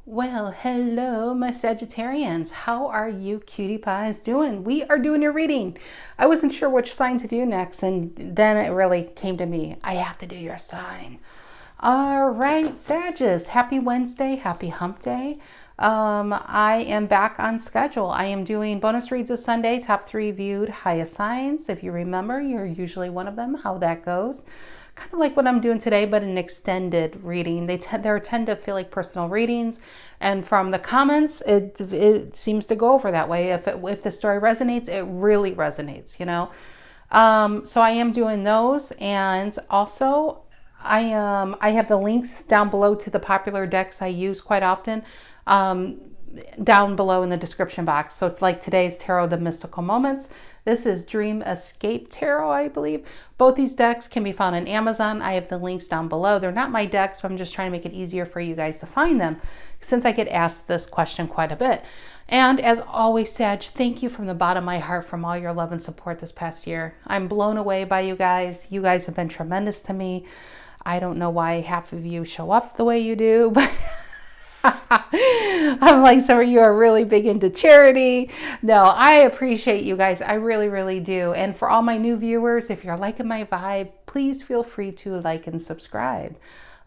Well, hello, my Sagittarians. How are you cutie pies doing? We are doing your reading. I wasn't sure which sign to do next, and then it really came to me. I have to do your sign. All right, Sagittarius, happy Wednesday, happy hump day. I am back on schedule. I am doing bonus reads this Sunday, top 3 viewed highest signs. If you remember, you're usually one of them, how that goes. Kind of like what I'm doing today, but an extended reading. They tend to feel like personal readings, and from the comments, it seems to go over that way. If the story resonates, it really resonates, you know. So I am doing those, and also I have the links down below to the popular decks I use quite often. Down below in the description box. So it's like today's tarot, the mystical moments. This is Dream Escape Tarot, I believe. Both these decks can be found on Amazon. I have the links down below. They're not my decks, but I'm just trying to make it easier for you guys to find them, since I get asked this question quite a bit. And as always, Sag, thank you from the bottom of my heart from all your love and support this past year. I'm blown away by you guys. You guys have been tremendous to me. I don't know why half of you show up the way you do, but I'm like, some of you are really big into charity. No, I appreciate you guys. I really, really do. And for all my new viewers, if you're liking my vibe, please feel free to like and subscribe.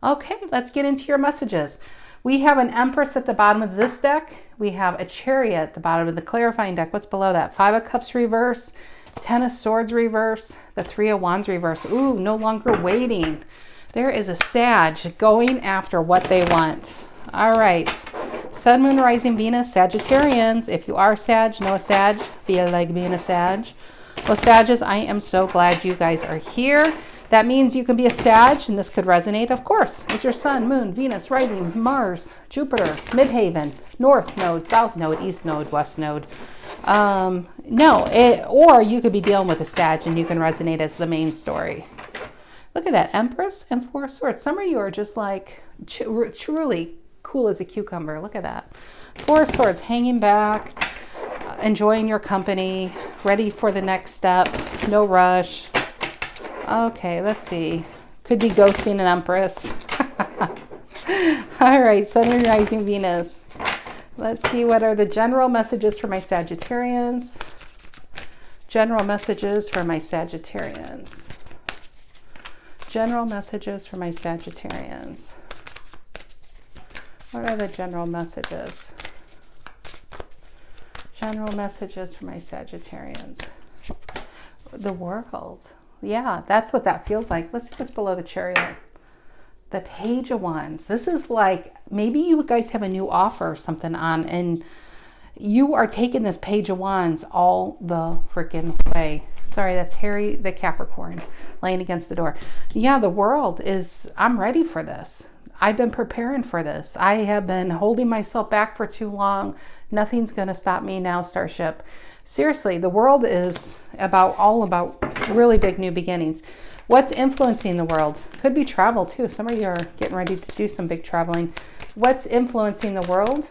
Okay, let's get into your messages. We have an Empress at the bottom of this deck. We have a Chariot at the bottom of the clarifying deck. What's below that? 5 of Cups reverse, 10 of Swords reverse, the 3 of Wands reverse. Ooh, no longer waiting. There is a Sag going after what they want. All right, Sun, Moon, Rising, Venus, Sagittarians. If you are Sag, know a Sag, feel like being a Sag. Well, Sages, I am so glad you guys are here. That means you can be a Sag, and this could resonate, of course. It's your Sun, Moon, Venus, Rising, Mars, Jupiter, Midhaven, North Node, South Node, East Node, West Node. Or you could be dealing with a Sag, and you can resonate as the main story. Look at that, Empress and 4 of Swords. Some of you are just like truly cool as a cucumber. Look at that. 4 of Swords, hanging back, enjoying your company, ready for the next step, no rush. Okay, let's see. Could be ghosting an Empress. All right, Sun, Moon, Rising, Venus. Let's see, what are the general messages for my Sagittarians? General messages for my Sagittarians. General messages for my Sagittarians. What are the general messages? General messages for my Sagittarians. The World. Yeah, that's what that feels like. Let's see what's below the Chariot. The Page of Wands. This is like, maybe you guys have a new offer or something on, and you are taking this Page of Wands all the freaking way. Sorry, that's Harry the Capricorn laying against the door. Yeah, the World is, I'm ready for this. I've been preparing for this. I have been holding myself back for too long. Nothing's going to stop me now, Starship. Seriously, the World is all about really big new beginnings. What's influencing the world? Could be travel too. Some of you are getting ready to do some big traveling. What's influencing the world?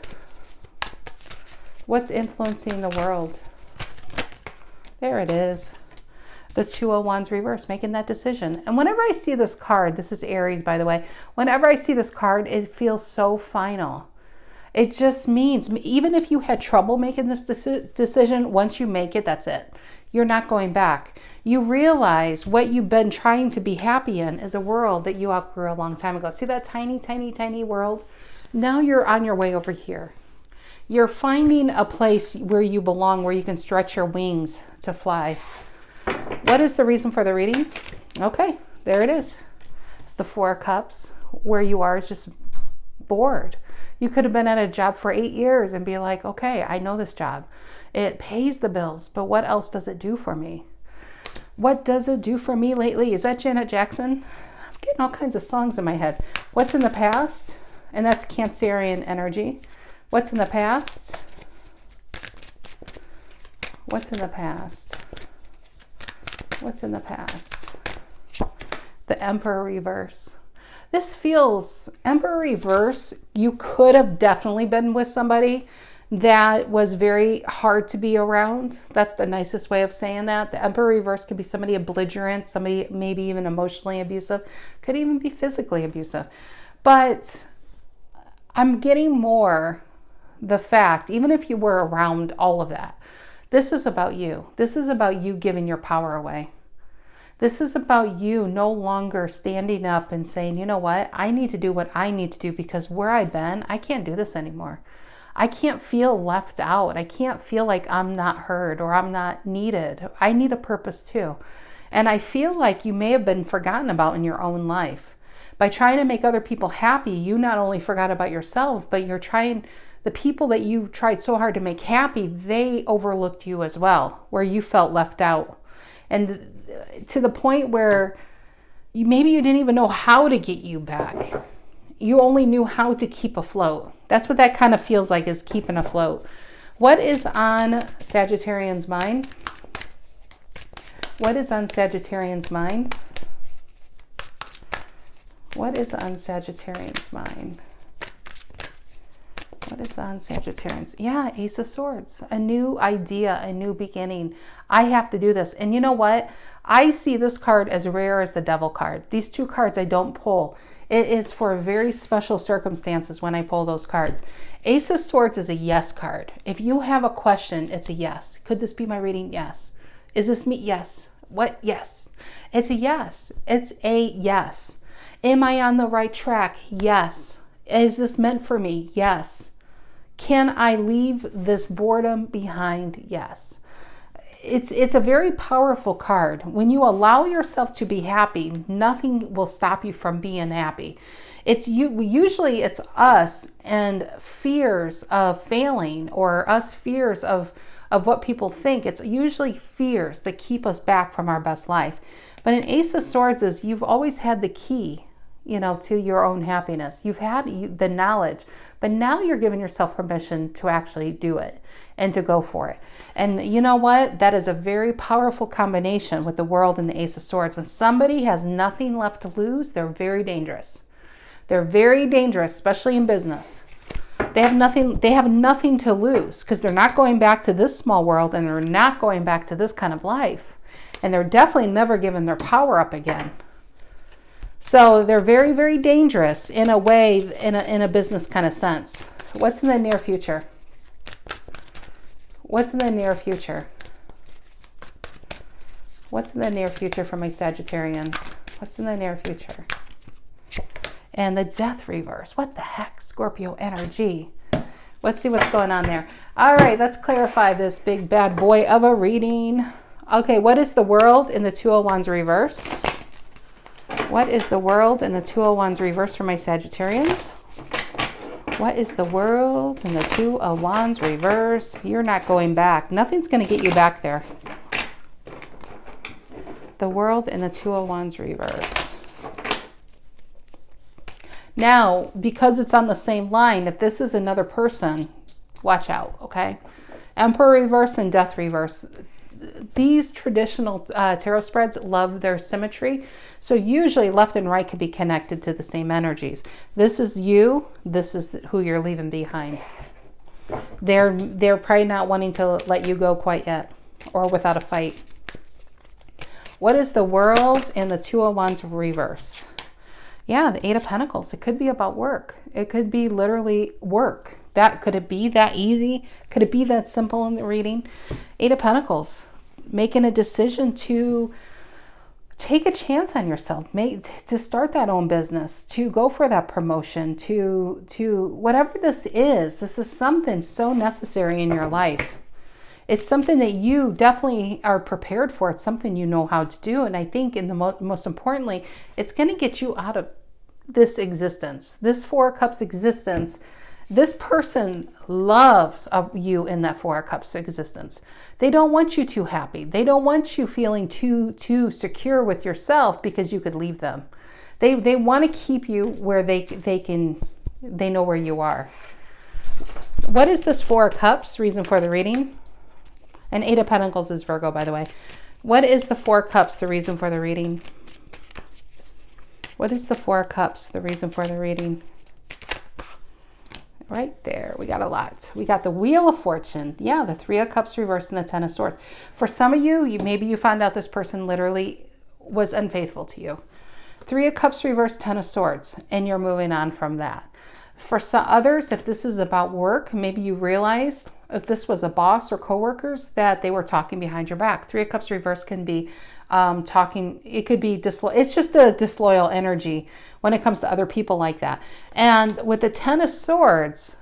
What's influencing the world? There it is. The 2 of Wands reverse, making that decision. And whenever I see this card, this is Aries, by the way, whenever I see this card, it feels so final. It just means, even if you had trouble making this decision, once you make it, that's it. You're not going back. You realize what you've been trying to be happy in is a world that you outgrew a long time ago. See that tiny, tiny, tiny world? Now you're on your way over here. You're finding a place where you belong, where you can stretch your wings to fly. What is the reason for the reading? Okay, there it is. The 4 of Cups, where you are is just bored. You could have been at a job for 8 years and be like, okay, I know this job. It pays the bills, but what else does it do for me? What does it do for me lately? Is that Janet Jackson? I'm getting all kinds of songs in my head. What's in the past? And that's Cancerian energy. What's in the past? What's in the past? What's in the past? The Emperor reverse. This feels, Emperor reverse, you could have definitely been with somebody that was very hard to be around. That's the nicest way of saying that. The Emperor reverse could be somebody belligerent, somebody maybe even emotionally abusive, could even be physically abusive. But I'm getting more the fact, even if you were around all of that, this is about you. This is about you giving your power away. This is about you no longer standing up and saying, you know what, I need to do what I need to do because where I've been, I can't do this anymore. I can't feel left out. I can't feel like I'm not heard or I'm not needed. I need a purpose too. And I feel like you may have been forgotten about in your own life. By trying to make other people happy, you not only forgot about yourself, but the people that you tried so hard to make happy, they overlooked you as well, where you felt left out. And to the point where maybe you didn't even know how to get you back. You only knew how to keep afloat. That's what that kind of feels like, is keeping afloat. What is on Sagittarian's mind? What is on Sagittarian's mind? What is on Sagittarian's mind? What is on Sagittarians? Yeah, Ace of Swords. A new idea, a new beginning. I have to do this. And you know what? I see this card as rare as the Devil card. These two cards I don't pull. It is for very special circumstances when I pull those cards. Ace of Swords is a yes card. If you have a question, it's a yes. Could this be my reading? Yes. Is this me? Yes. What? Yes. It's a yes. It's a yes. Am I on the right track? Yes. Is this meant for me? Yes. Can I leave this boredom behind? Yes. It's a very powerful card. When you allow yourself to be happy, nothing will stop you from being happy. Usually it's us and fears of failing, or us fears of what people think. It's usually fears that keep us back from our best life. But an Ace of Swords is, you've always had the key, to your own happiness. You've had the knowledge, but now you're giving yourself permission to actually do it and to go for it. And you know what? That is a very powerful combination with the World and the Ace of Swords. When somebody has nothing left to lose, they're very dangerous. They're very dangerous, especially in business. They have nothing to lose because they're not going back to this small world, and they're not going back to this kind of life. And they're definitely never giving their power up again. So they're very, very dangerous in a way, in a business kind of sense. What's in the near future? What's in the near future? What's in the near future for my Sagittarians? What's in the near future? And the Death reverse. What the heck? Scorpio energy. Let's see what's going on there. All right, let's clarify this big bad boy of a reading. Okay, what is the World in the Two of Wands reverse? What is the World in the Two of Wands reverse for my Sagittarians? What is the World in the Two of Wands reverse? You're not going back. Nothing's going to get you back there. The World in the Two of Wands reverse. Now, because it's on the same line, if this is another person, watch out, okay? Emperor reverse and Death reverse. These traditional tarot spreads love their symmetry. So usually left and right can be connected to the same energies. This is you. This is who you're leaving behind. They're probably not wanting to let you go quite yet, or without a fight. What is the World in the Two of Wands reverse? Yeah, the Eight of Pentacles. It could be about work. It could be literally work. Could it be that easy? Could it be that simple in the reading? Eight of Pentacles. Making a decision to take a chance on yourself, to start that own business, to go for that promotion, to whatever this is something so necessary in your life. It's something that you definitely are prepared for. It's something you know how to do. And I think most importantly, it's going to get you out of this existence, this Four of Cups existence. This person loves you in that Four of Cups existence. They don't want you too happy. They don't want you feeling too secure with yourself because you could leave them. They want to keep you where they know where you are. What is this Four of Cups? Reason for the reading. And Eight of Pentacles is Virgo, by the way. What is the Four of Cups? The reason for the reading. What is the Four of Cups? The reason for the reading. Right there, we got a lot. We got the Wheel of Fortune. Yeah, the Three of Cups reversed and the Ten of Swords. For some of you, maybe you found out this person literally was unfaithful to you. Three of Cups reversed, Ten of Swords, and you're moving on from that. For some others, if this is about work, maybe you realized if this was a boss or coworkers that they were talking behind your back. Three of Cups reverse can be talking. It could be it's just a disloyal energy when it comes to other people like that. And with the Ten of Swords,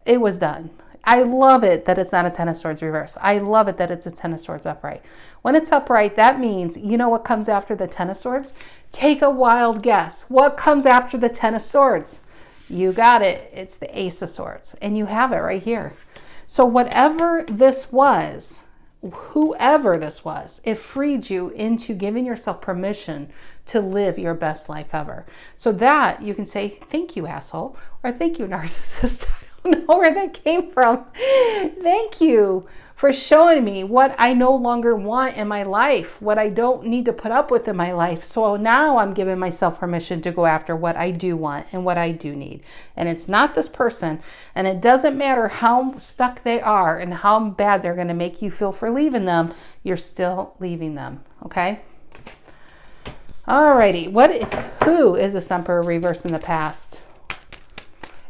it was done. I love it that it's not a Ten of Swords reverse. I love it that it's a Ten of Swords upright. When it's upright, that means, you know what comes after the Ten of Swords? Take a wild guess. What comes after the Ten of Swords? You got it. It's the Ace of Swords. And you have it right here. So whatever this was, whoever this was, it freed you into giving yourself permission to live your best life ever. So that you can say, thank you, asshole, or thank you, narcissist. I don't know where that came from. Thank you for showing me what I no longer want in my life, what I don't need to put up with in my life. So now I'm giving myself permission to go after what I do want and what I do need. And it's not this person. And it doesn't matter how stuck they are and how bad they're going to make you feel for leaving them. You're still leaving them. Okay? Alrighty. Who is this Emperor reverse in the past?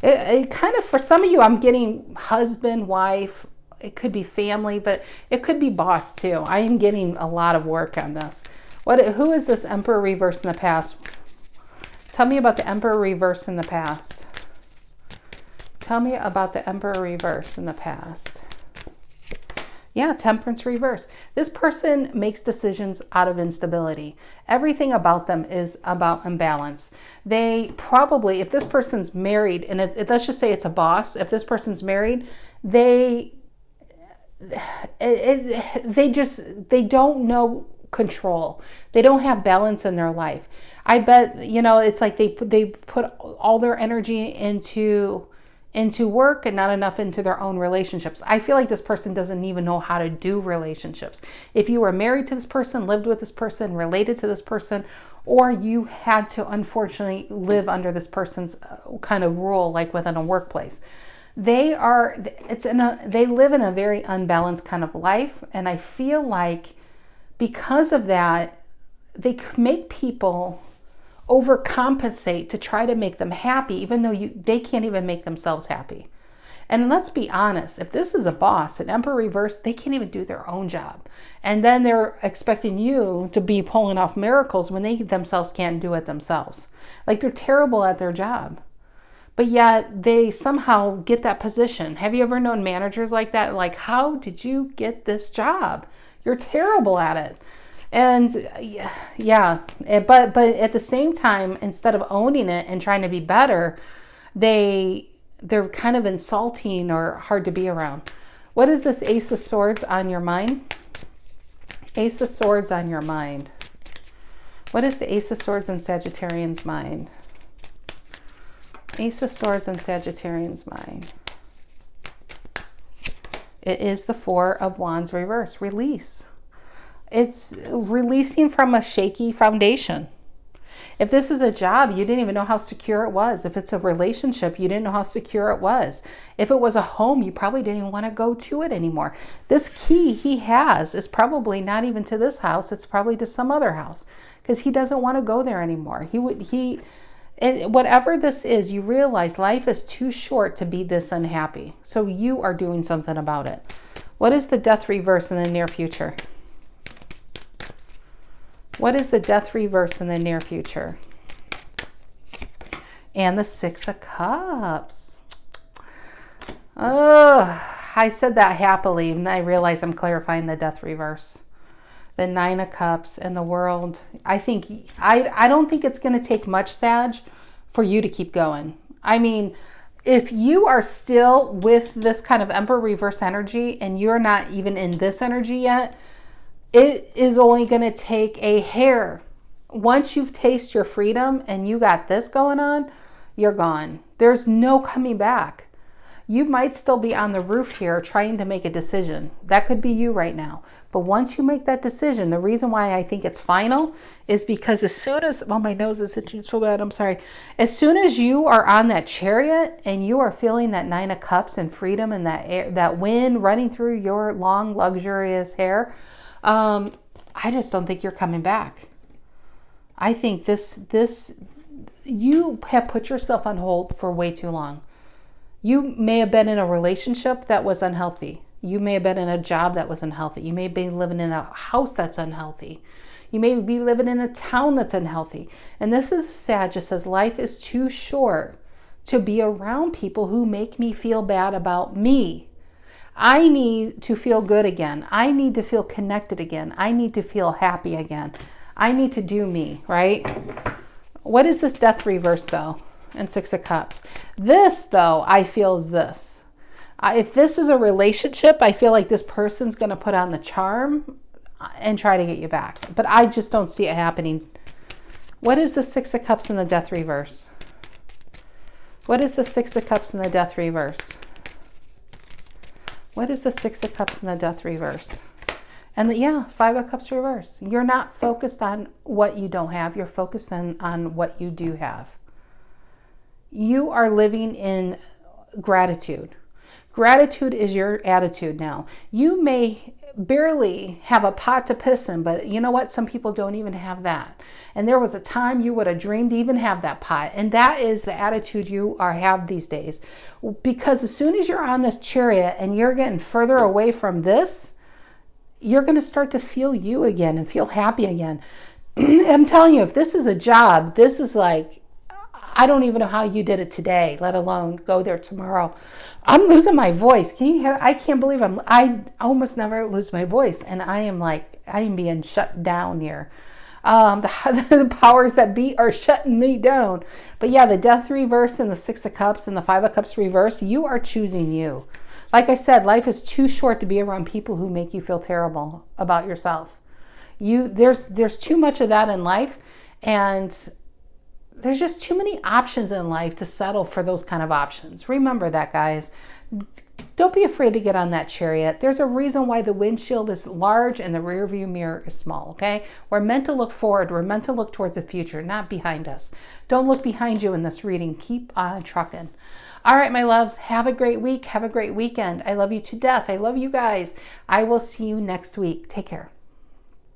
It kind of, for some of you, I'm getting husband, wife. It could be family, but it could be boss too. I am getting a lot of work on this. Who is this Emperor reverse in the past? Tell me about the Emperor reverse in the past. Tell me about the Emperor reverse in the past. Yeah, Temperance reverse. This person makes decisions out of instability. Everything about them is about imbalance. They probably, if this person's married, and let's just say it's a boss, if this person's married, they don't know control. They don't have balance in their life. I bet, it's like they put all their energy into work and not enough into their own relationships. I feel like this person doesn't even know how to do relationships. If you were married to this person, lived with this person, related to this person, or you had to unfortunately live under this person's kind of rule, like within a workplace, they live in a very unbalanced kind of life. And I feel like because of that, they make people overcompensate to try to make them happy, even though they can't even make themselves happy. And let's be honest, if this is a boss, an Emperor reverse, they can't even do their own job. And then they're expecting you to be pulling off miracles when they themselves can't do it themselves. Like they're terrible at their job. But yet they somehow get that position. Have you ever known managers like that? Like, how did you get this job? You're terrible at it. And yeah, but at the same time, instead of owning it and trying to be better, they're kind of insulting or hard to be around. What is this Ace of Swords on your mind? Ace of Swords on your mind. What is the Ace of Swords in Sagittarian's mind? Ace of Swords in Sagittarian's mind. It is the Four of Wands reverse. Release. It's releasing from a shaky foundation. If this is a job, you didn't even know how secure it was. If it's a relationship, you didn't know how secure it was. If it was a home, you probably didn't even want to go to it anymore. This key he has is probably not even to this house. It's probably to some other house because he doesn't want to go there anymore. And whatever this is, you realize life is too short to be this unhappy. So you are doing something about it. What is the Death reverse in the near future? What is the Death reverse in the near future? And the Six of Cups. Oh, I said that happily, and I realize I'm clarifying the Death reverse. The Nine of Cups and the World. I don't think it's going to take much, Sag, for you to keep going. I mean, if you are still with this kind of Emperor reverse energy and you're not even in this energy yet, it is only going to take a hair. Once you've tasted your freedom and you got this going on, you're gone. There's no coming back. You might still be on the roof here trying to make a decision. That could be you right now. But once you make that decision, the reason why I think it's final is because as soon as, oh, my nose is itching so bad, I'm sorry. As soon as you are on that chariot and you are feeling that Nine of Cups and freedom and that wind running through your long, luxurious hair, I just don't think you're coming back. I think you have put yourself on hold for way too long. You may have been in a relationship that was unhealthy. You may have been in a job that was unhealthy. You may be living in a house that's unhealthy. You may be living in a town that's unhealthy. And this is a Sag that says life is too short to be around people who make me feel bad about me. I need to feel good again. I need to feel connected again. I need to feel happy again. I need to do me, right? What is this death reverse though? And Six of Cups. This though, I feel is this. If this is a relationship, I feel like this person's going to put on the charm and try to get you back. But I just don't see it happening. What is the Six of Cups in the death reverse? What is the Six of Cups in the death reverse? What is the Six of Cups in the death reverse? And yeah, Five of Cups reverse. You're not focused on what you don't have. You're focused on what you do have. You are living in gratitude. Gratitude is your attitude now. You may barely have a pot to piss in, but you know what? Some people don't even have that. And there was a time you would have dreamed to even have that pot. And that is the attitude you have these days. Because as soon as you're on this chariot and you're getting further away from this, you're going to start to feel you again and feel happy again. I'm telling you, if this is a job, this is like, I don't even know how you did it today, let alone go there tomorrow. I'm losing my voice. Can you hear? I can't believe I almost never lose my voice. And I am being shut down here. The powers that be are shutting me down. But yeah, the death reverse and the Six of Cups and the Five of Cups reverse, you are choosing you. Like I said, life is too short to be around people who make you feel terrible about yourself. There's too much of that in life, and there's just too many options in life to settle for those kind of options. Remember that, guys. Don't be afraid to get on that chariot. There's a reason why the windshield is large and the rear view mirror is small, okay? We're meant to look forward. We're meant to look towards the future, not behind us. Don't look behind you in this reading. Keep on trucking. All right, my loves, have a great week. Have a great weekend. I love you to death. I love you guys. I will see you next week. Take care.